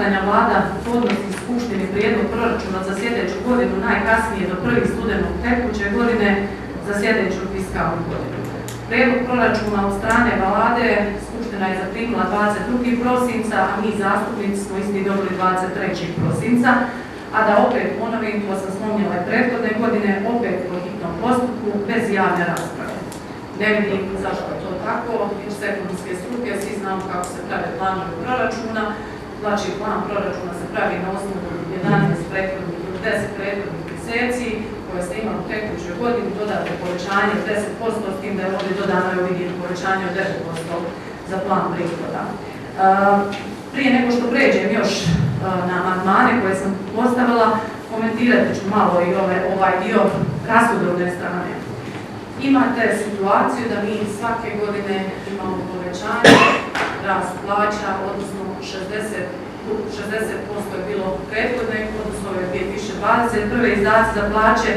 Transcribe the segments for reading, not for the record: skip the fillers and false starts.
nadmetanja Vlada podnosi Skupštini prijedlog proračuna za sljedeću godinu najkasnije do 1. studenog tekuće godine za sljedeću fiskalnu godinu. Prijedlog proračuna od strane Vlade Skupština je zaprimila 22. prosinca, a mi zastupnici smo isti dobili 23. prosinca, a da opet ponovim, to sam spominjala i prethodne godine, opet po hitnom postupku, bez javne rasprave. Ne vidim zašto je to tako, jer s ekonomske struke svi znamo kako se prave planovi proračuna. Znači, plan proračuna se pravi na osnovu 11 prethodnih ili 10 prethodnih mjeseci koje ste imali u tekućoj godini, dodate povećanje od 10%, s tim da je ovdje dodano i vidjeti povećanje od 9% za plan prihoda. Prije nego što pređem još na amandmane koje sam postavila, komentirati ću malo i ovaj dio rashodovne strane. Imate situaciju da mi svake godine imamo povećanje, rast plaća, odnosno 60% je bilo prethodne, odnosno ove 2021. izdaci za plaće,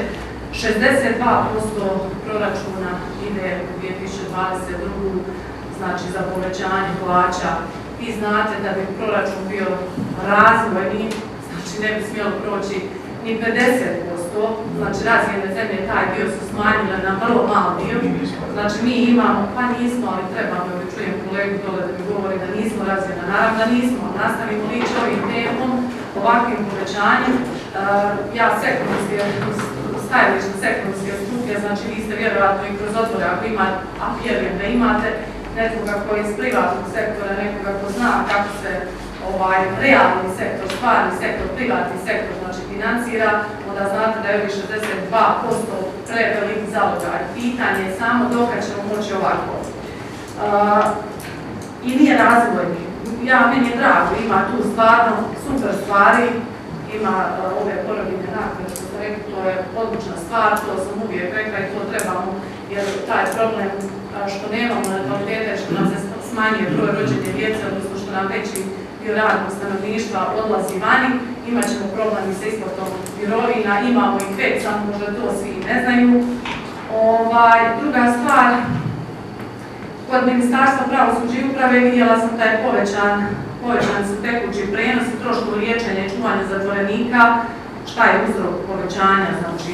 62% proračuna ide u 2022. znači za povećanje plaća. Vi znate da bi proračun bio razvojni, znači ne bi smjelo proći ni 50%, znači razvijene zemlje taj dio su smanjile na vrlo malo dio, znači mi imamo, pa nismo, ali trebamo, da čujem kolegu dole da mi govori da nismo razvijena, naravno da nismo, nastavimo li ići ovim tempom, ovakvim povećanjem, ja stajalište ekonomske struke, znači vi ste vjerojatno i kroz otvore, ako imate, a vjerujem da imate, nekoga koji je iz privatnog sektora, nekoga ko zna kako se realni sektor, stvarni sektor, privatni sektor, znači financira, onda znate da je ovih 62% prevelik zalogaj. Pitanje je samo dok ćemo moći ovako. I nije razvojni. Meni je drago, ima tu stvarno super stvari, ima ove porodiljne naknade, što ste rekli, to je odlična stvar, to sam uvijek rekla i to trebamo, jer taj problem što nemamo natalitete, što nam se smanjuje broj rođene djece, odnosno što nam veći dio radnog stanovništva odlazi vani, imat ćemo problem i sa isplatom mirovina, imamo i već, samo možda to svi ne znaju. Druga stvar, kod Ministarstva pravosuđa i uprave vidjela sam da je povećan su tekući prenos i troškovi liječenja i čuvanja zatvorenika. Šta je uzrok povećanja, znači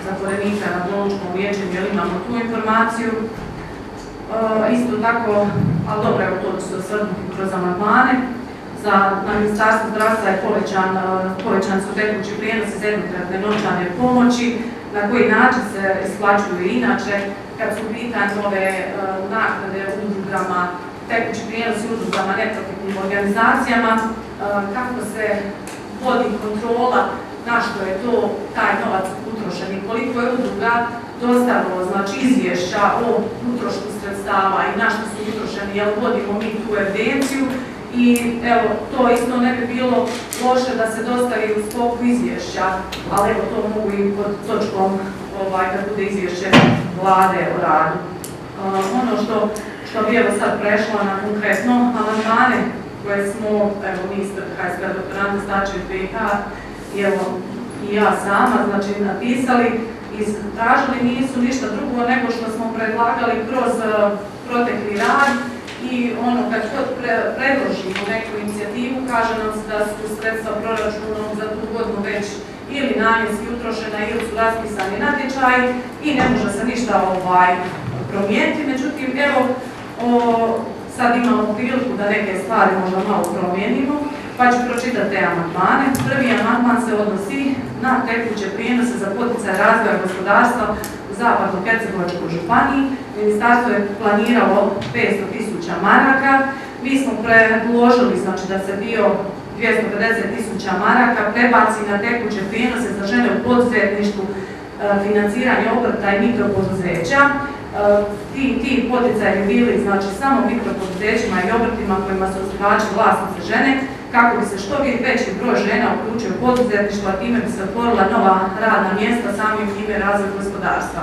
zatvorenika na bolničkom liječenju, jer imamo tu informaciju. Isto tako, ali dobro, evo to ću se osvrnuti kroz amandmane. Na Ministarstvu zdravstva je povećan su tekući prijenosi za jednokratne novčane pomoći, na koji način se isplaćuju inače, kad su u pitanju ove naknade udrugama, tekući prijenosi udrugama, neprofitnim organizacijama, kako se vodi kontrola na što je to taj novac utrošen i koliko je udruga dostavilo, znači izvješća o utrošku sredstava i na što su utrošeni, jel vodimo mi tu evidenciju i evo, to isto ne bi bilo loše da se dostavi u sklopu izvješća, ali evo to mogu i pod točkom kad bude izvješće Vlade o radu. Ono što bi evo sad prešla na konkretno amandmane koje smo, evo ministar HSP dr. Ante Starčević BiH i evo i ja sama, znači napisali i tražili nisu ništa drugo nego što smo predlagali kroz protekli rad i ono kad god predložimo neku inicijativu kaže nam se da su sredstva proračunom za tu godinu već ili namjenski utrošena ili su raspisani natječaji i ne može se ništa promijeniti. Međutim, evo sad imamo priliku da neke stvari možda malo promijenimo, pa ću pročitati te amandmane. Prvi amandman se odnosi na tekuće prijenose za poticaj razvoja gospodarstva u Zapadno-Hercegovačkoj županiji. Ministarstvo je planiralo 500.000 maraka. Mi smo predložili znači, da se dio 250.000 maraka prebaci na tekuće prijenose za žene u poduzetništvu, financiranje obrta i mikropoduzeća. Ti poticaji bi bili znači, samo mikropoduzećima i obrtima kojima su osnivači vlasnice žene, kako bi se što veći broj žena uključio u poduzetništvo, a time bi se otvorila nova radna mjesta, samim time razvoj gospodarstva.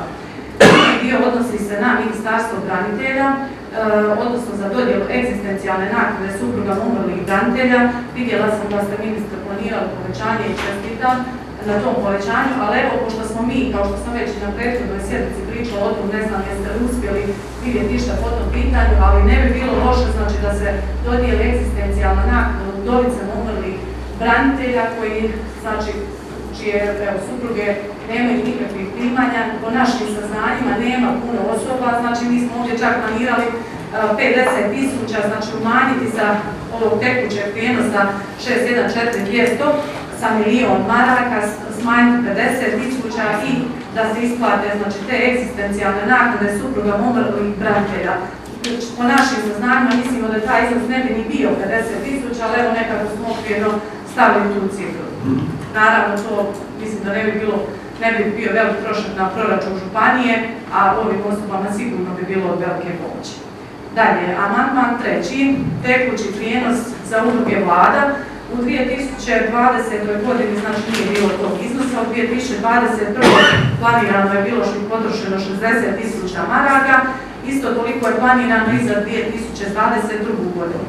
Drugi dio odnosi se na Ministarstvo branitelja, odnosno za dodjelu egzistencijalne naknade suprugama umrlih branitelja. Vidjela sam da ste ministar planirali povećanje i čestitam na tom povećanju, ali evo, pošto smo mi, kao što sam već i na prethodnoj sjednici pričala o tom, ne znam jeste li uspjeli vidjeti ništa po tom pitanju, ali ne bi bilo loše znači, da se dodijeli egzistencijalna naknada udovicama umrlih branitelja koji, znači, čije supruge nemaju nikakvih primanja, po našim saznanjima nema puno osoba, znači mi smo ovdje čak planirali 50.000, znači umanjiti sa ovog tekućeg prijenosa 614.200 sa 1.000.000 maraka, smanjiti 50.000 i da se isplate, znači, te egzistencijalne naknade suprugama umrlih branitelja. Po našim saznanjima mislimo da taj iznos ne bi ni bio 50.000, ali evo nekako smo okvirno stavili tu cifru. Naravno, to mislim da ne bi bio velik trošak na proračun županije, a ovim osobama sigurno bi bilo od velike pomoći. Dalje, amandman 3. Tekući prijenos za udruge vlada. U 2020. godini, znači, nije bilo tog iznosa, u 2021. planirano je bilo što potrošeno 60.000 maraka, isto toliko je planirano i za 2022. godinu.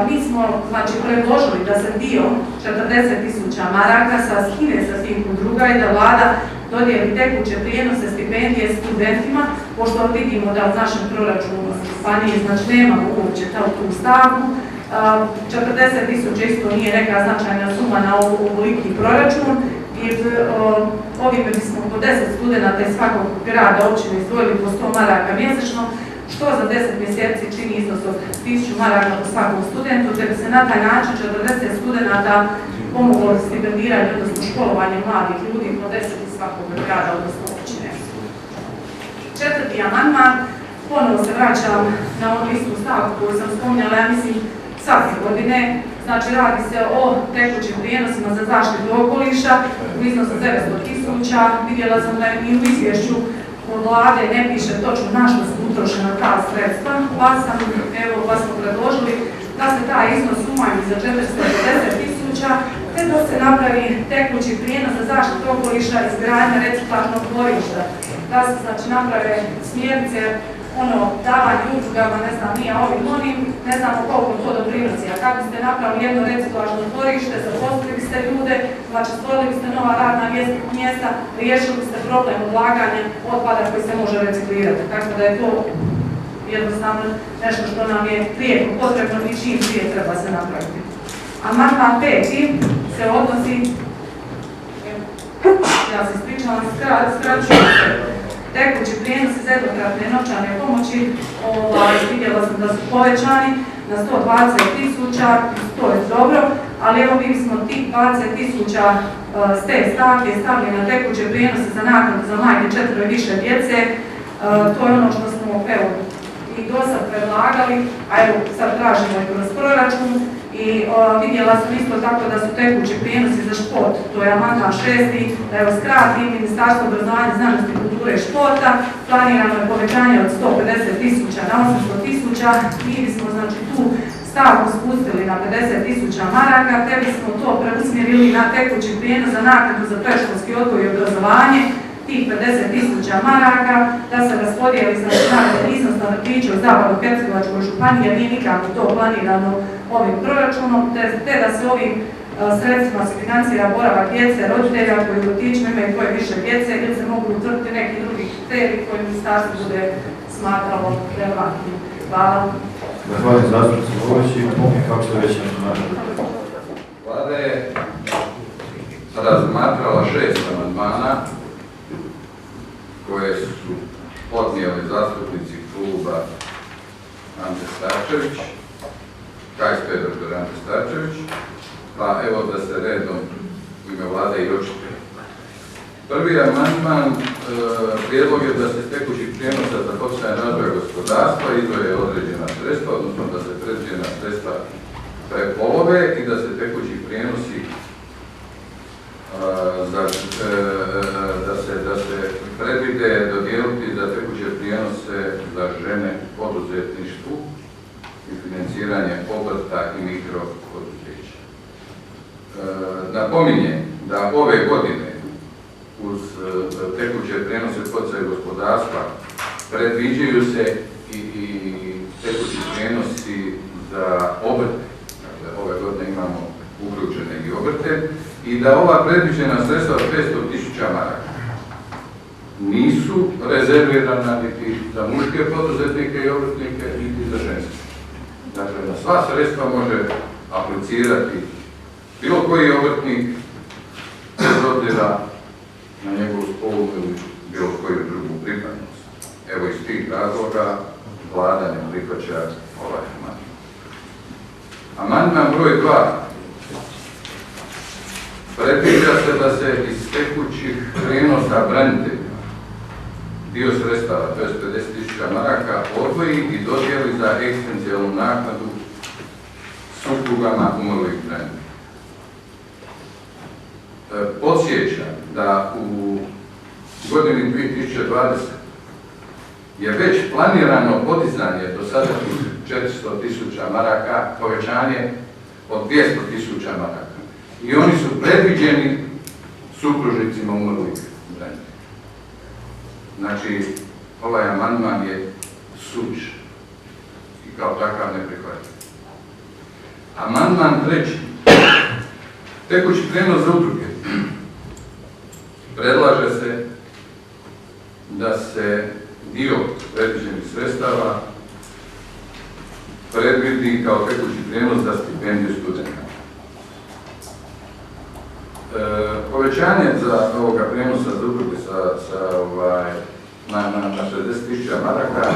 Mi smo, znači, predložili da se dio 40.000 maraka skine sa svih udruga i da vlada dodijeli tekuće prijenose stipendije studentima, pošto vidimo da u našem proračunu županije, znači, nemamo uopće tu stavku. 40.000 isto nije neka značajna suma na ovoliki proračun i ovime bismo po 10 studenata iz svakog grada općine izdvojili po 100 maraka mjesečno, što za 10 mjeseci čini iznos od 1.000 maraka po svakom studentu, te bi se na taj način 40 studenata pomoglo stipendiranje, odnosno školovanje mladih ljudi po 10 iz svakog grada, odnosno općine. 4. amandman, ponovo se vraćam na onu istu stavku koju sam spominjala, ja mislim, svake godine. Znači, radi se o tekućim prijenosima za zaštitu okoliša u iznosu 900.000. Vidjela sam da i u izvješću od vlade ne piše točno na što su utrošena ta sredstva, pa smo predložili da se taj iznos umanji za 450.000, te da se napravi tekući prijenos za zaštitu okoliša i izgradnja reciklažnog dvorišta. Da se, znači, naprave smjernice, davanje udrugama, ne znam, nije ovim onim, ne znamo koliko to doprinosi. A kako ste napravili jedno reciklažno dvorište, zaposlili biste ljude, znači stvorili biste nova radna mjesta, riješili biste problem odlaganja otpada koji se može reciklirati. Tako da je to jednostavno nešto što nam je prijeko potrebno i čim prije treba se napraviti. Amandman 5. se odnosi, ja se ispričavam, skraćujem se, tekući prijenos iz jednokratne novčane pomoći, vidjela sam da su povećani na 120.000, to je dobro, ali evo mi smo tih 20.000 s te stavke stavili na tekuće prijenose za naknadu za majke 4 i više djece. To je ono što smo, evo, i do sad predlagali, a evo sad tražimo i kroz proračun. I vidjela sam isto tako da su tekući prijenosi za šport, to je amandman 6. Da evo skratim, Ministarstvo obrazovanja, znanosti, kulture i športa, planirano je povećanje od 150.000 na 800.000, mi bismo, znači, tu stavku spustili na 50.000 maraka, te bismo to preusmjerili na tekući prijenos za naknadu za predškolski odgoj i obrazovanje, tih 50.000 maraka, da se raspodijeli, znači, naknadni iznos na vrtiće u Zapadno-hercegovačkoj županiji, jer nije nikako to planirano ovim proračunom, te da se ovim sredstvima se financira boravak djece, roditelja koji u vrtićima imaju dvoje više djece, ili se mogu utvrditi neki drugi kriteriji koji ministarstvo bude smatralo relevantnim. Hvala. Zahvaljujem zastupnici Bogovići. Kako ste već napravili? Vlada je razmatrala 6 amandmana koje su podnijeli zastupnici kluba Ante Starčević, KSP dr. Ante Starčević, pa evo da se redom u ime vlade i očite. Prvi amandman, prijedlog je da se s tekućih prijenosa za poticanje razvoja gospodarstva izdvoje određena sredstva, odnosno da se predviđena sredstva prepolove i da se tekući prijenosi da se predvide dodijeliti za tekuće prijenose za žene u poduzetništvu i financiranje obrta i mikropoduzeća. Napominjem da ove godine uz tekuće prijenose poticaja gospodarstva predviđaju se i tekući prijenosi za obrte. Dakle, ove godine imamo uključene i obrte i da ova predviđena sredstva od 500.000 maraka nisu rezervirana niti za muške poduzetnike i obrtnike, niti za ženske. Dakle, na sva sredstva može aplicirati bilo koji obrtnik, bez obzira na njegovu spolnu ili bilo koju drugu pripadnost. Evo iz tih razloga Vlada ne prihvaća ovaj amandman. Amandman broj 2. Predviđa se da se iz tekućih prinosa braniteljima dio sredstava, to je 50.000 maraka, odvoji i dodijeli za ekstencijalnu naknadu suprugama umrlih branitelja. Podsjećam da u godini 2020 je već planirano podizanje do sadašnjih 400.000 maraka, povećanje od 200.000 maraka. I oni su predviđeni supružnicima umrlih branitelja. Znači, ovaj amandman je suvišan i kao takav neprihvatljiv. Amandman 3. Tekući prijenos za udruge. Predlaže se da se dio predviđenih sredstava predvidi kao tekući prijenos za stipendiju studenta. Povećanje za ovoga prijenosa za udruge na 60.000 maraka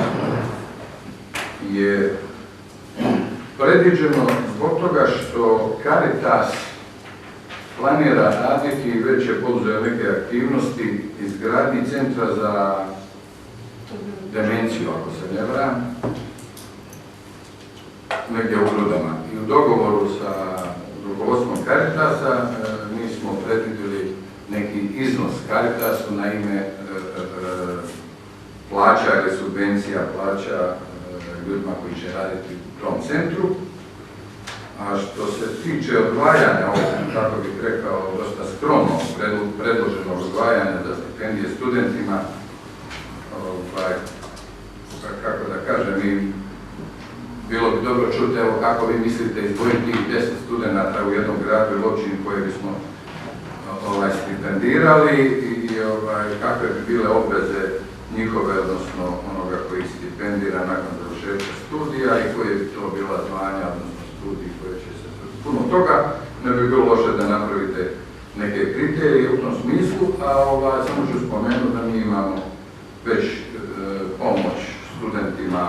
je predviđeno zbog toga što Caritas planira raditi i već je poduzeo neke aktivnosti izgradnji centra za demenciju, ako se ne varam, negdje u Grudama. I u dogovoru sa rukovodstvom Caritasa mi smo predvidjeli neki iznos Caritasu na ime plaća ili subvencija plaća ljudima koji će raditi u tom centru. A što se tiče odvajanja ovog, kako bih rekao, dosta skromno predloženog odvajanja za stipendije studentima, kako da kažem, bilo bi dobro čuti evo kako vi mislite izdvojiti tih 10 studenta u jednom gradu ili općini koje bismo stipendirali i kakve bi bile obveze njihove, odnosno onoga koji stipendira nakon završetka studija i koje bi to bila zvanja, odnosno studiji koje će se... Puno toga ne bi bilo loše da napravite neke kriterije u tom smislu, a samo ću spomenuti da mi imamo već pomoć studentima,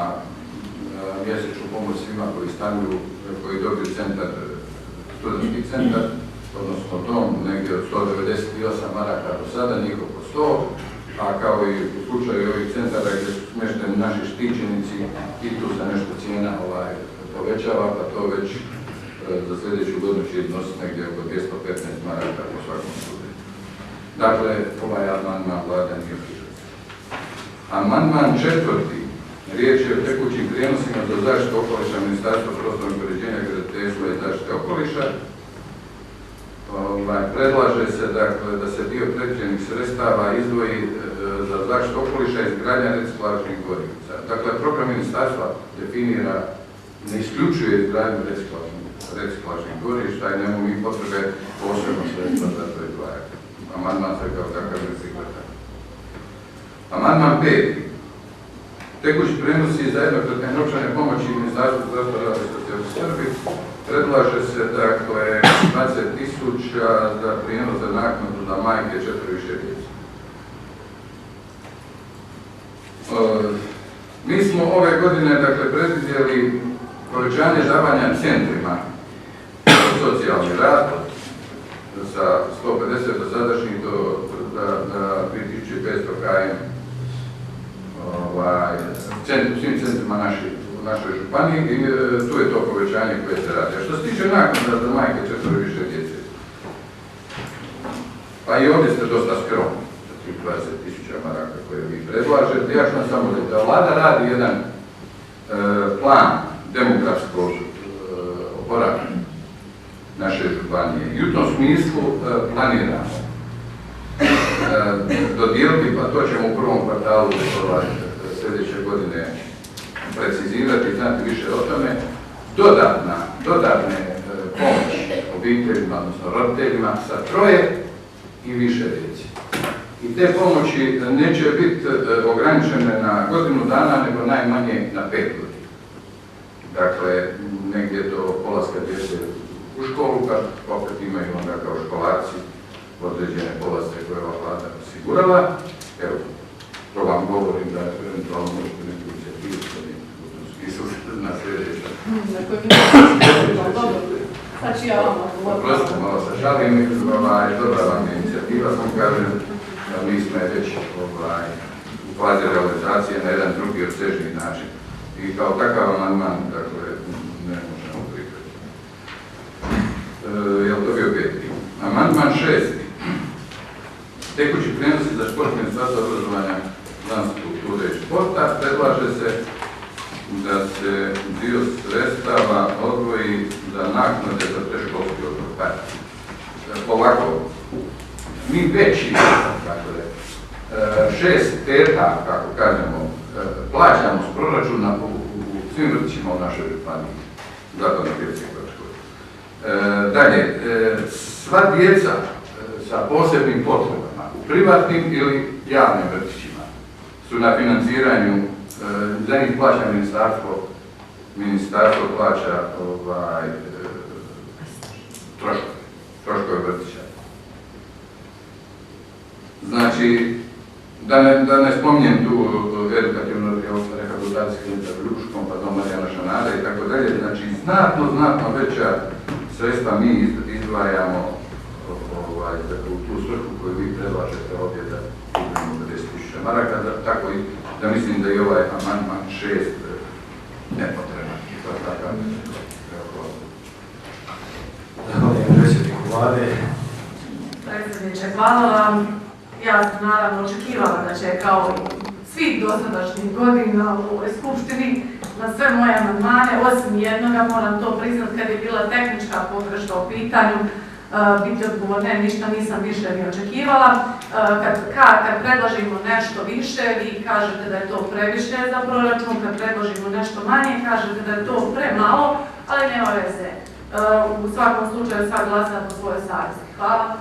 mjesečnu pomoć svima koji stanuju, koji dobiju centar, studentski centar, odnosno dom, negdje od 198 maraka do sada, njih oko 100, a kao i u slučaju ovih centara gdje su smješteni naši štićenici, i tu se nešto cijena povećava, pa to već za sljedeću godinu će iznositi negdje oko 215 maraka po svakom studentu. Dakle, ovaj amandman Vlada nije prihvaća. Amandman 4. Riječ je o tekućim prijenosima za zaštitu okoliša Ministarstva prostornog uređenja, graditeljstva i zaštite okoliša. Predlaže se dakle, da se dio predviđenih sredstava izdvoji za zaštitu okoliša i izgradnja reciklažnih dvorišta. Dakle, program ministarstva definira, ne isključuje izgradnju reciklažnih dvorišta i nemamo mi potrebe posebno sredstva za to izdvajati. Amandman se kao takav ne prihvaća. Amandman 5. Tekući prenosi za jednokratne novčane pomoći Ministarstva zdravstva, rada i socijalne skrbi. Predlaže se dakle 20.000 za prijenos za naknadu za majke 4 i više djece. Mi smo ove godine dakle predvidjeli povećanje davanja centrima za socijalni rad sa 150 do sadašnjih do 3500 km svim centrima u našoj županiji i tu je to povećanje koje se radi. A što se tiče naknada za majke 4 i više djece, pa i ovdje ste dosta skromni za tih 20.000 maraka koje vi predlažete. Ja ću vam samo reći da Vlada radi jedan plan demografskog oporavka naše županije i u tom smislu planiramo dodijeliti, pa to ćemo u prvom kvartalu sljedeće godine precizirati i znati više o tome, dodatne pomoći obiteljima, odnosno roditeljima sa 3 i više djece. I te pomoći neće biti ograničene na godinu dana, nego najmanje na 5 godina. Dakle, negdje do polaska djece u školu, kad opet imaju onda kao školarci određene povlastice koje je ova vlada osigurala. Evo, to vam govorim da eventualno možete neku inicijativu u tom smislu na sljedeće. Na kojem je dobro. Sad ću ja vam odgovoriti. Prosto, malo se šalim, dobra vam je inicijativa, sam kažem, mi smo je već u fazi realizacije na jedan drugi opsežniji način. I kao takav amandman, dakle, ne možemo prihvatiti. Je li to bio 5? Amandman 6. Tekući prinosi za šport Ministarstva obrazovanja, znanosti, kulture i športa predlaže se da se dio sredstava odvoji za naknade za predškolski odgoj. Ovako, mi već imamo, dakle, 6 teta, kako kažemo, plaćamo s proračuna u svim vrtićima u našoj županiji. Zato na djece škole. Dalje, sva djeca sa posebnim potrebama u privatnim ili javnim vrtićima su na financiranju, za njih plaća ministarstvo plaća troškove vrtića. Znači, da ne spominjem tu edukativno rehabilitacijski centar u Ljubuškom, pa dom Marijana Šanara i tako dalje. Znači, znatno veća sredstva mi izdvajamo u tu svrhu koju vi predlažete ovdje da uzmemo 50.000 maraka, tako i da mislim da je ovaj amandman 6 nepotreban. To je takav. Zahvaljujem predsjedniku vlade. Predsjedniče, hvala vam. Ja sam naravno očekivala da će kao svih dosadašnjih godina u ovoj skupštini na sve moje amandmane, osim jednoga, moram to priznati kad je bila tehnička pogreška u pitanju, biti odgovor, ne, ništa nisam više ni očekivala. Kad predložimo nešto više, vi kažete da je to previše za proračun, kad predložimo nešto manje, kažete da je to premalo, ali nema veze. U svakom slučaju sad glasa po svojoj savjesti. Hvala.